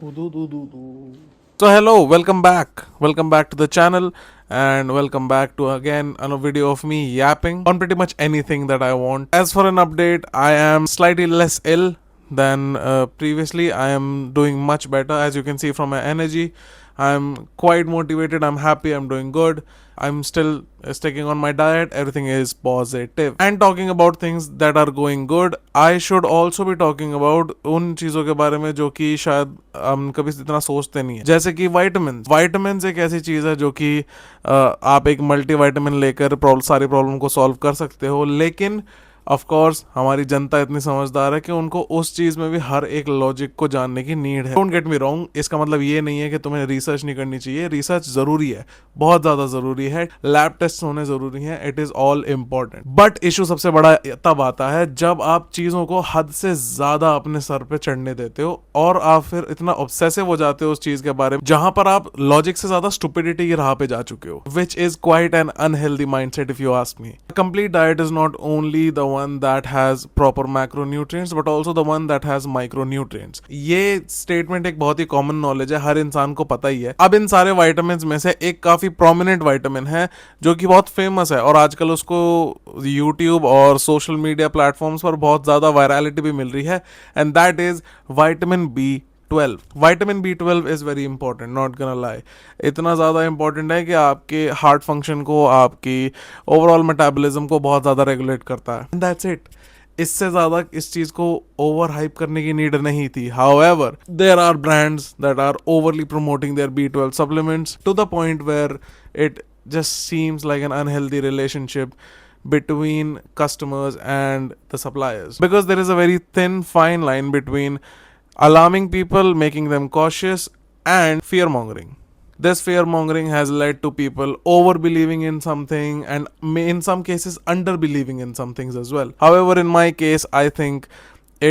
So hello, welcome back to the channel, and welcome back to again another video of me yapping on pretty much anything that I want. As for an update, I am slightly less ill than previously. I am doing much better, as you can see from my energy. I'm quite motivated. I'm happy. I'm doing good. I'm still sticking on my diet. Everything is positive. And talking about things that are going good, I should also be talking about उन चीज़ों के बारे में जो कि शायद हम कभी इतना सोचते नहीं है, जैसे कि वाइटामिन एक ऐसी चीज़ है जो कि आप एक मल्टी वाइटामिन लेकर सारी प्रॉब्लम को सॉल्व कर सकते हो, लेकिन ऑफ कोर्स हमारी जनता इतनी समझदार है कि उनको उस चीज में भी हर एक लॉजिक को जानने की नीड है. डोंट गेट मी रॉन्ग, इसका मतलब ये नहीं है कि तुम्हें रिसर्च नहीं करनी चाहिए. रिसर्च जरूरी है, बहुत ज्यादा जरूरी है. लैब टेस्ट होने जरूरी है. It is all important. But issue सबसे बड़ा तब आता है जब आप चीजों को हद से ज्यादा अपने सर पे चढ़ने देते हो और आप फिर इतना ऑब्सेसिव हो जाते हो उस चीज के बारे में जहां पर आप लॉजिक से ज्यादा स्टुपिडिटी की राह पे जा चुके हो, which is quite an unhealthy mindset if you ask me. Complete diet is not only the one that has proper macronutrients but also the one that has micronutrients. ये स्टेटमेंट एक बहुत ही कॉमन नॉलेज है, हर इंसान को पता ही है. अब इन सारे वाइटामिन में से एक काफी प्रोमिनेंट वाइटामिन है जो कि बहुत फेमस है और आजकल उसको यूट्यूब और सोशल मीडिया प्लेटफॉर्म्स पर बहुत ज्यादा वायरलिटी भी मिल रही है, and that is vitamin B12. Vitamin B12 is very important, not गonna lie. इतना ज़्यादा इंपॉर्टेंट है कि आपके हार्ट फंक्शन को, आपकी ओवरऑल मेटाबॉलिज्म को बहुत ज़्यादा रेगुलेट करता है. That's it. इससे ज़्यादा इस चीज़ को ओवर हाइप करने की नीड नहीं थी. However, there are brands that are overly promoting their B12 supplements to the point where it just seems like an unhealthy relationship between customers and the suppliers, because there is a very thin fine line between alarming people, making them cautious, and fear mongering. This fear mongering has led to people over believing in something and in some cases under believing in some things as well. However, in my case, I think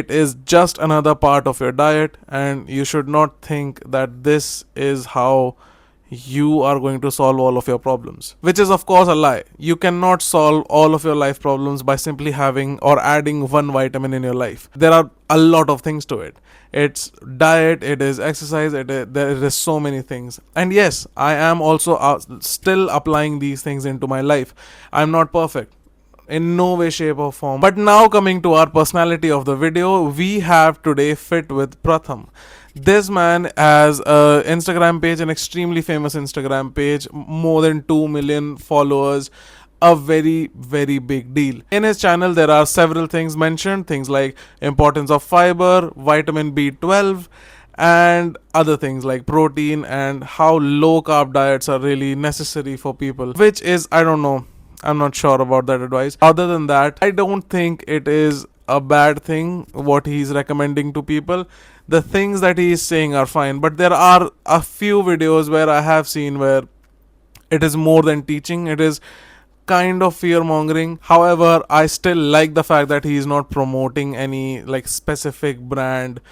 it is just another part of your diet, and you should not think that this is how you are going to solve all of your problems, which is of course a lie. You cannot solve all of your life problems by simply having or adding one vitamin in your life. There are a lot of things to it. It's diet, it is exercise, there is so many things. And yes, I am also still applying these things into my life. I'm not perfect in no way, shape or form. But now coming to our personality of the video, we have today Fit with Pratham. This man has an Instagram page, an extremely famous Instagram page, more than 2 million followers, a very very big deal. In his channel there are several things mentioned, things like importance of fiber, vitamin B12, and other things like protein, and how low carb diets are really necessary for people, which is, I don't know, I'm not sure about that advice. Other than that, I don't think it is a bad thing what he's recommending to people. The things that he is saying are fine, but there are a few videos where I have seen where it is more than teaching, it is kind of fear mongering. However, I still like the fact that he is not promoting any like specific brand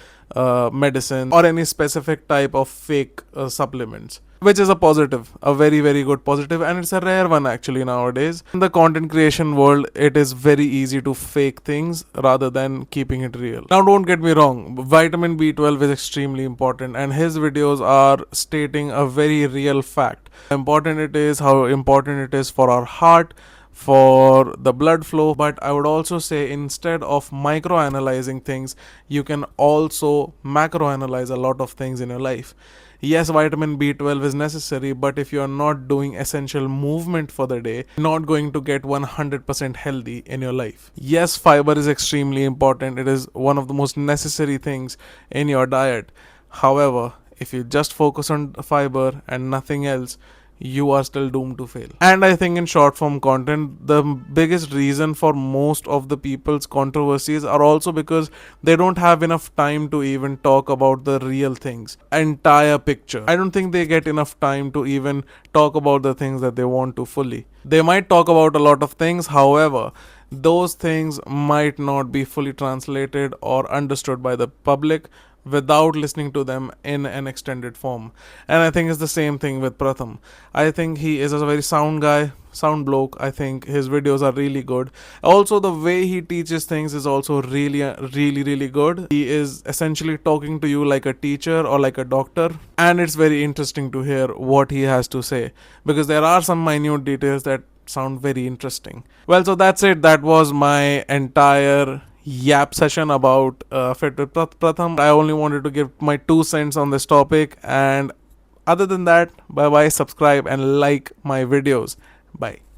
medicine or any specific type of fake supplements, which is a positive, a very very good positive, and it's a rare one actually nowadays. In the content creation world, it is very easy to fake things rather than keeping it real. Now don't get me wrong, vitamin B12 is extremely important, and his videos are stating a very real fact. How important it is, how important it is for our heart, for the blood flow. But I would also say, instead of micro analyzing things, you can also macro analyze a lot of things in your life. Yes, vitamin B12 is necessary, but if you are not doing essential movement for the day, you're not going to get 100% healthy in your life. Yes, fiber is extremely important. It is one of the most necessary things in your diet. However, if you just focus on fiber and nothing else, you are still doomed to fail. And I think in short form content, the biggest reason for most of the people's controversies are also because they don't have enough time to even talk about the real things, entire picture. I don't think they get enough time to even talk about the things that they want to fully. They might talk about a lot of things, however, those things might not be fully translated or understood by the public without listening to them in an extended form. And I think it's the same thing with Pratham. I think he is a very sound guy, sound bloke. I think his videos are really good. Also, the way he teaches things is also really good. He is essentially talking to you like a teacher or like a doctor, and it's very interesting to hear what he has to say, because there are some minute details that sound very interesting. Well, so that's it. That was my entire yap session about Fit with Pratham. I only wanted to give my 2 cents on this topic, and other than that, bye bye, subscribe and like my videos. Bye.